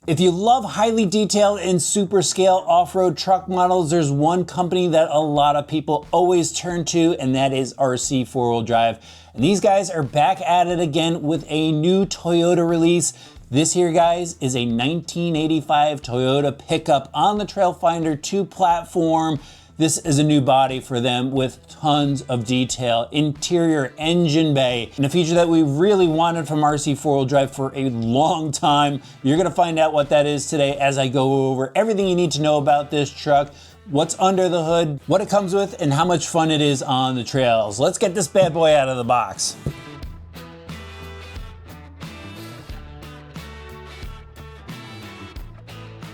If you love highly detailed and super scale off-road truck models, there's one company that a lot of people always turn to, and that is RC4WD. And these guys are back at it again with a new Toyota release. This here, guys, is a 1985 Toyota pickup on the Trailfinder 2 platform. This is a new body for them with tons of detail, interior engine bay, and a feature that we really wanted from RC4WD for a long time. You're gonna find out what that is today as I go over everything you need to know about this truck, what's under the hood, what it comes with, and how much fun it is on the trails. Let's get this bad boy out of the box.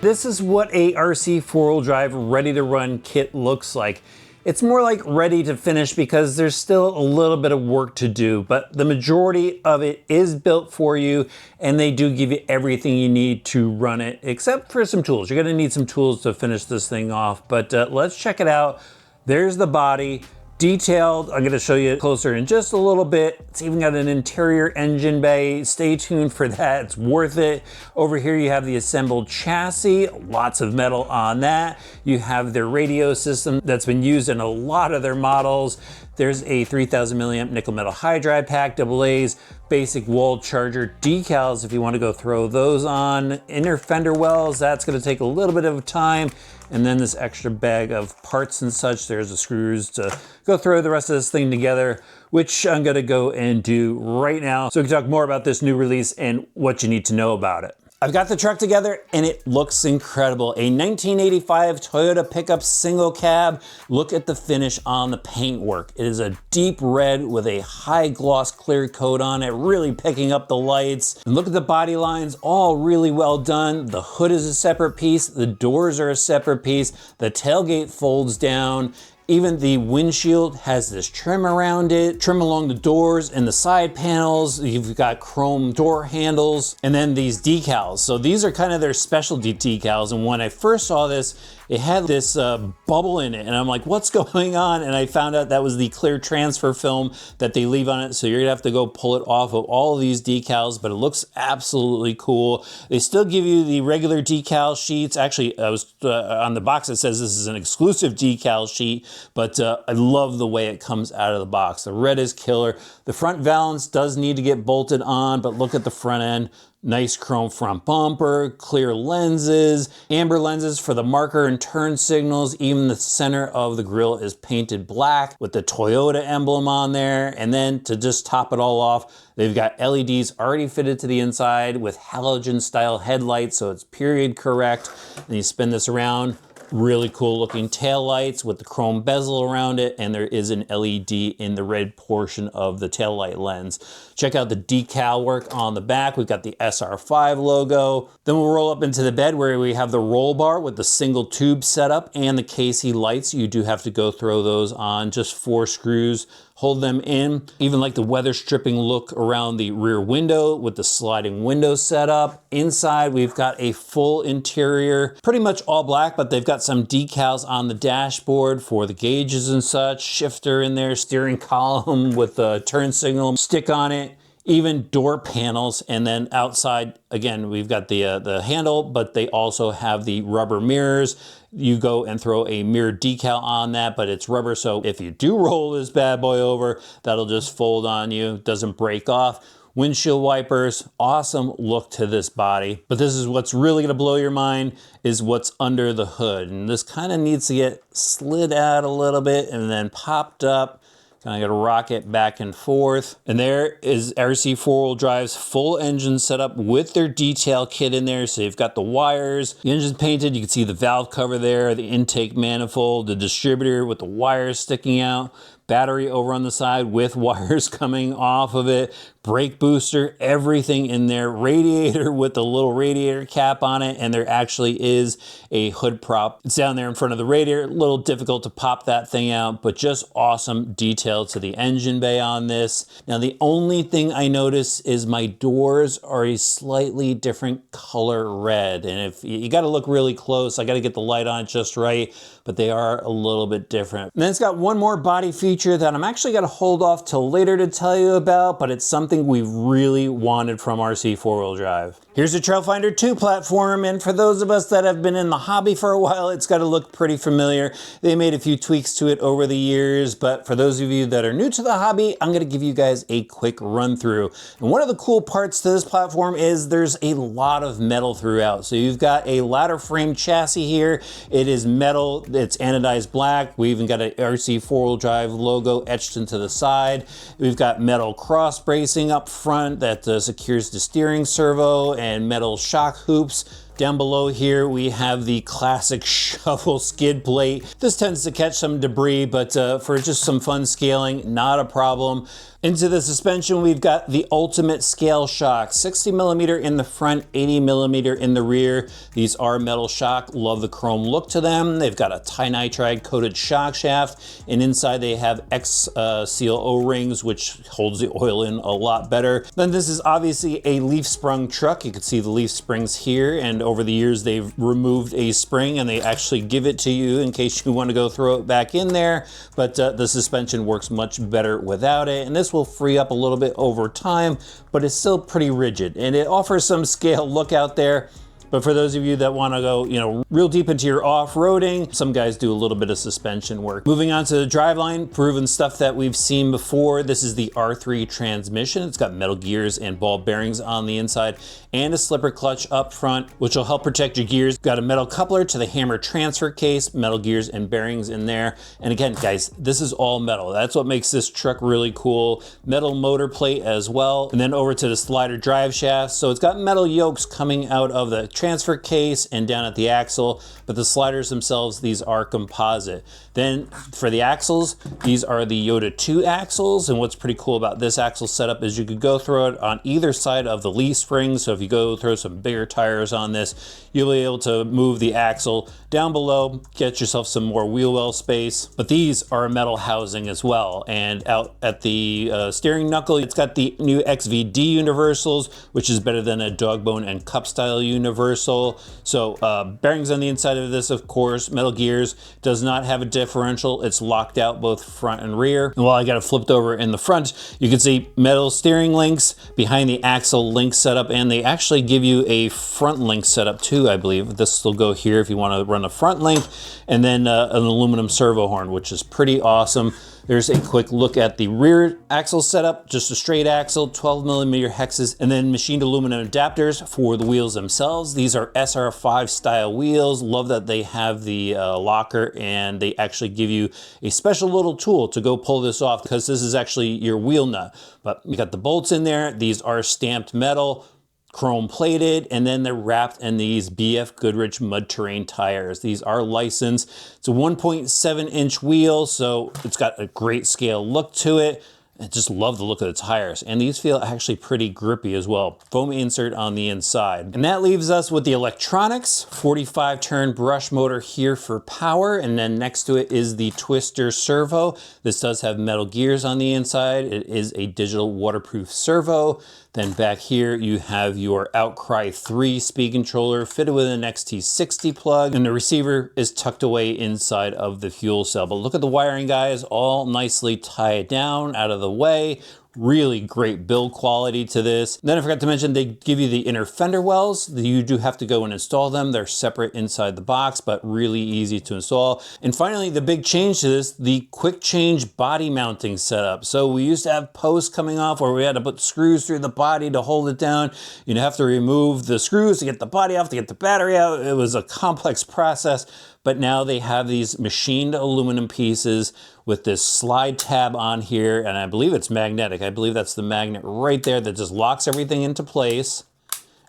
This is what a RC4WD ready to run kit looks like. It's more like ready to finish because there's still a little bit of work to do, but the majority of it is built for you, and they do give you everything you need to run it, except for some tools. You're gonna need some tools to finish this thing off, but let's check it out. There's the body. Detailed. I'm going to show you closer in just a little bit. It's even got an interior engine bay. Stay tuned for that. It's worth it. Over here you have the assembled chassis. Lots of metal on that. You have their radio system that's been used in a lot of their models. There's a 3000 milliamp nickel metal hydride pack, AA's, basic wall charger decals if you want to go throw those on. Inner fender wells, that's going to take a little bit of time. And then this extra bag of parts and such. There's the screws to go throw the rest of this thing together, which I'm gonna go and do right now so we can talk more about this new release and what you need to know about it. I've got the truck together and it looks incredible. A 1985 Toyota pickup single cab. Look at the finish on the paintwork. It is a deep red with a high gloss clear coat on it, really picking up the lights. And look at the body lines, all really well done. The hood is a separate piece. The doors are a separate piece. The tailgate folds down. Even the windshield has this trim around it, trim along the doors and the side panels. You've got chrome door handles, and then these decals. So these are kind of their specialty decals. And when I first saw this, it had this bubble in it, and I'm like, what's going on? And I found out that was the clear transfer film that they leave on it. So you're gonna have to go pull it off of all of these decals, but it looks absolutely cool. They still give you the regular decal sheets. Actually, I was on the box, it says this is an exclusive decal sheet, but I love the way it comes out of the box. The red is killer. The front valance does need to get bolted on, but look at the front end. Nice chrome front bumper, clear lenses, amber lenses for the marker and turn signals. Even the center of the grille is painted black with the Toyota emblem on there. And then to just top it all off, they've got LEDs already fitted to the inside with halogen style headlights, so it's period correct. And you spin this around. Really cool looking tail lights with the chrome bezel around it, and there is an LED in the red portion of the tail light lens. Check out the decal work on the back. We've got the SR5 logo. Then we'll roll up into the bed where we have the roll bar with the single tube setup and the KC lights. You do have to go throw those on, just 4 screws. Hold them in. Even like the weather stripping look around the rear window with the sliding window setup. Inside, we've got a full interior, pretty much all black, but they've got some decals on the dashboard for the gauges and such. Shifter in there, steering column with a turn signal stick on it. Even door panels, and then outside, again, we've got the handle, but they also have the rubber mirrors. You go and throw a mirror decal on that, but it's rubber, so if you do roll this bad boy over, that'll just fold on you, doesn't break off. Windshield wipers, awesome look to this body. But this is what's really gonna blow your mind, is what's under the hood. And this kind of needs to get slid out a little bit and then popped up. Kind of got to rock it back and forth. And there is RC4WD's full engine setup with their detail kit in there. So you've got the wires, the engine's painted. You can see the valve cover there, the intake manifold, the distributor with the wires sticking out. Battery over on the side with wires coming off of it, brake booster, everything in there, radiator with the little radiator cap on it, and there actually is a hood prop. It's down there in front of the radiator, a little difficult to pop that thing out, but just awesome detail to the engine bay on this. Now the only thing I notice is my doors are a slightly different color red, and if you got to look really close, I got to get the light on just right, but they are a little bit different. And then it's got one more body feature that I'm actually going to hold off till later to tell you about, but it's something we really wanted from RC4WD. Here's a Trailfinder 2 platform, and for those of us that have been in the hobby for a while, it's got to look pretty familiar. They made a few tweaks to it over the years, but for those of you that are new to the hobby, I'm going to give you guys a quick run through. And one of the cool parts to this platform is there's a lot of metal throughout. So you've got a ladder frame chassis here. It is metal, it's anodized black. We even got an RC4 drive logo etched into the side. We've got metal cross bracing up front that secures the steering servo, and metal shock hoops. Down below here, we have the classic shovel skid plate. This tends to catch some debris, but for just some fun scaling, not a problem. Into the suspension, we've got the ultimate scale shock, 60 millimeter in the front, 80 millimeter in the rear. These are metal shock, love the chrome look to them. They've got a tinitride coated shock shaft, and inside they have X-Seal O-rings, which holds the oil in a lot better. Then this is obviously a leaf sprung truck. You can see the leaf springs here, and over the years they've removed a spring and they actually give it to you in case you want to go throw it back in there, but the suspension works much better without it, and this will free up a little bit over time, but it's still pretty rigid, and it offers some scale look out there. But for those of you that want to go, you know, real deep into your off-roading, some guys do a little bit of suspension work. Moving on to the driveline, proven stuff that we've seen before. This is the R3 transmission. It's got metal gears and ball bearings on the inside and a slipper clutch up front, which will help protect your gears. Got a metal coupler to the hammer transfer case, metal gears and bearings in there. And again, guys, this is all metal. That's what makes this truck really cool. Metal motor plate as well. And then over to the slider drive shaft. So it's got metal yokes coming out of the transfer case and down at the axle, but the sliders themselves, these are composite. Then for the axles, these are the Yoda 2 axles, and what's pretty cool about this axle setup is you could go throw it on either side of the leaf spring. So if you go throw some bigger tires on this, you'll be able to move the axle down below, get yourself some more wheel well space. But these are a metal housing as well, and out at the steering knuckle, it's got the new XVD universals, which is better than a dog bone and cup style universal. So bearings on the inside of this, of course, metal gears, does not have a differential. It's locked out both front and rear. And while I got it flipped over in the front, you can see metal steering links behind the axle link setup, and they actually give you a front link setup too, I believe. This will go here if you want to run a front link, and then an aluminum servo horn, which is pretty awesome. There's a quick look at the rear axle setup, just a straight axle, 12 millimeter hexes, and then machined aluminum adapters for the wheels themselves. These are SR5 style wheels. Love that they have the locker, and they actually give you a special little tool to go pull this off, because this is actually your wheel nut. But you got the bolts in there. These are stamped metal, chrome plated, and then they're wrapped in these BF Goodrich mud terrain tires. These are licensed. It's a 1.7 inch wheel, so it's got a great scale look to it. I just love the look of the tires, and these feel actually pretty grippy as well. Foam insert on the inside. And that leaves us with the electronics. 45 turn brush motor here for power, and then next to it is the twister servo. This does have metal gears on the inside. It is a digital waterproof servo. Then back here you have your Outcry 3 speed controller fitted with an XT60 plug, and the receiver is tucked away inside of the fuel cell. But look at the wiring, guys, all nicely tied down out of the way. Really great build quality to this. Then I forgot to mention, they give you the inner fender wells. You do have to go and install them. They're separate inside the box, but really easy to install. And finally, the big change to this, the quick change body mounting setup. So we used to have posts coming off where we had to put screws through the body to hold it down. You'd have to remove the screws to get the body off, to get the battery out. It was a complex process. But now they have these machined aluminum pieces with this slide tab on here, and I believe it's magnetic. I believe that's the magnet right there that just locks everything into place.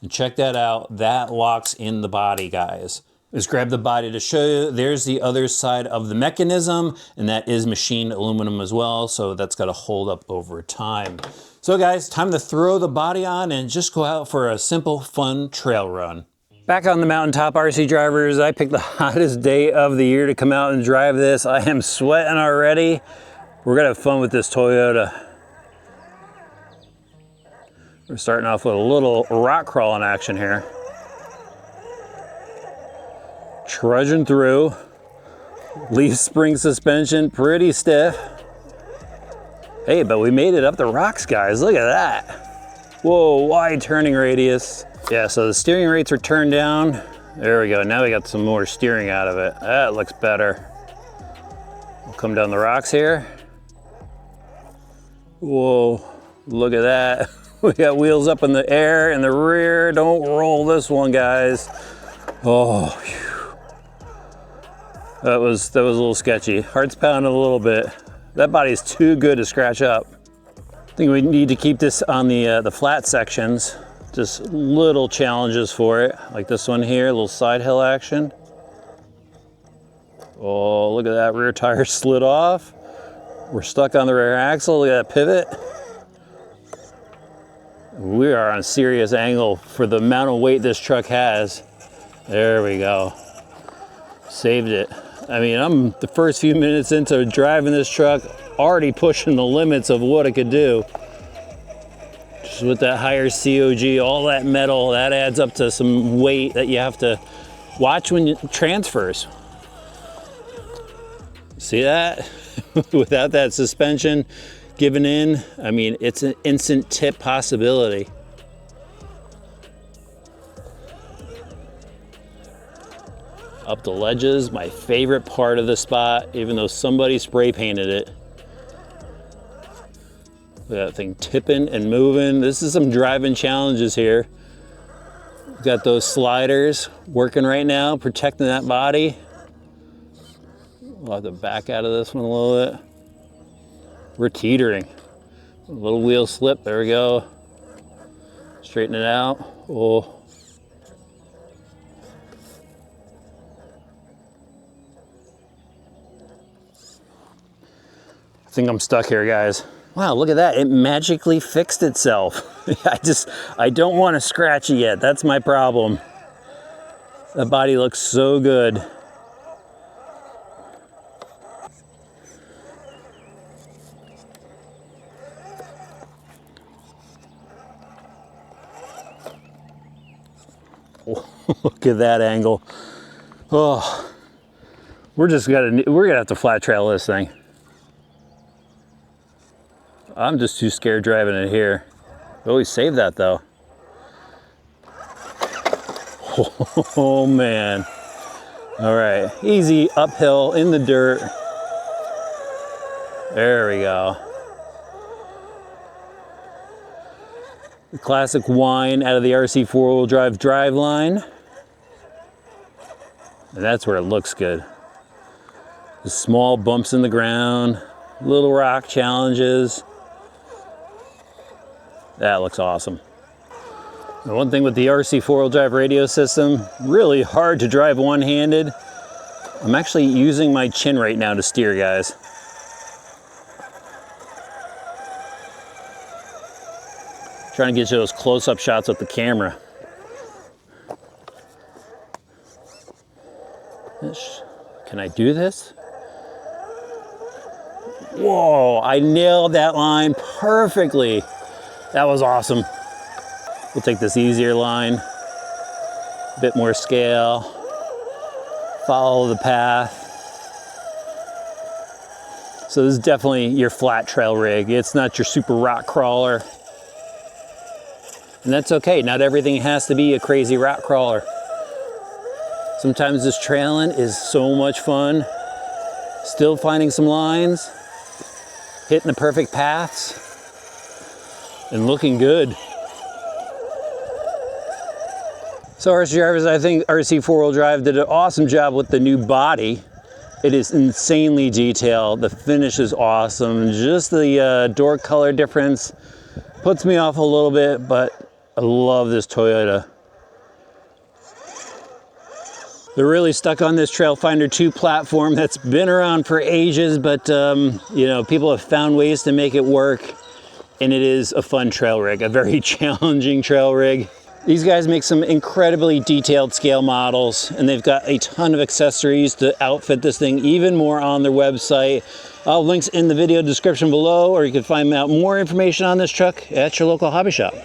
And check that out, that locks in the body, guys. Let's grab the body to show you. There's the other side of the mechanism, and that is machined aluminum as well, so that's got to hold up over time. So guys, time to throw the body on and just go out for a simple, fun trail run. Back on the mountaintop, RC drivers, I picked the hottest day of the year to come out and drive this. I am sweating already. We're gonna have fun with this Toyota. We're starting off with a little rock crawling action here. Trudging through. Leaf spring suspension, pretty stiff. Hey, but we made it up the rocks, guys. Look at that. Whoa, wide turning radius. Yeah, so the steering rates were turned down. There we go, now we got some more steering out of it. That looks better. We'll come down the rocks here. Whoa, look at that. We got wheels up in the air in the rear. Don't roll this one, guys. Oh, whew. That was a little sketchy. Heart's pounding a little bit. That body's too good to scratch up. I think we need to keep this on the flat sections. Just little challenges for it, like this one here, a little side hill action. Oh, look at that, rear tire slid off. We're stuck on the rear axle, look at that pivot. We are on a serious angle for the amount of weight this truck has. There we go. Saved it. I mean, I'm the first few minutes into driving this truck, already pushing the limits of what it could do. Just with that higher COG, all that metal, that adds up to some weight that you have to watch when it transfers. See that? Without that suspension giving in, I mean, it's an instant tip possibility. Up the ledges, my favorite part of the spot, even though somebody spray painted it. Look at that thing tipping and moving. This is some driving challenges here. We've got those sliders working right now, protecting that body. We'll have to back out of this one a little bit. We're teetering. A little wheel slip, there we go. Straighten it out. Oh. I think I'm stuck here, guys. Wow, look at that, it magically fixed itself. I don't want to scratch it yet, that's my problem. The body looks so good. Look at that angle. Oh, we're gonna have to flat trail this thing. I'm just too scared driving it here. Oh, we saved that though. Oh man. All right, easy uphill in the dirt. There we go. The classic whine out of the RC four-wheel drive driveline. And that's where it looks good. The small bumps in the ground, little rock challenges. That looks awesome. The one thing with the RC four-wheel drive radio system, really hard to drive one-handed. I'm actually using my chin right now to steer, guys. Trying to get you those close-up shots with the camera. Can I do this? Whoa, I nailed that line perfectly. That was awesome. We'll take this easier line, a bit more scale, follow the path. So this is definitely your flat trail rig. It's not your super rock crawler. And that's okay, not everything has to be a crazy rock crawler. Sometimes this trailing is so much fun. Still finding some lines, hitting the perfect paths, and looking good. So RC drivers, I think RC four-wheel drive did an awesome job with the new body. It is insanely detailed. The finish is awesome. Just the door color difference puts me off a little bit, but I love this Toyota. They're really stuck on this Trailfinder 2 platform that's been around for ages, but you know, people have found ways to make it work. And it is a fun trail rig, a very challenging trail rig. These guys make some incredibly detailed scale models, and they've got a ton of accessories to outfit this thing even more on their website. I'll have links in the video description below, or you can find out more information on this truck at your local hobby shop.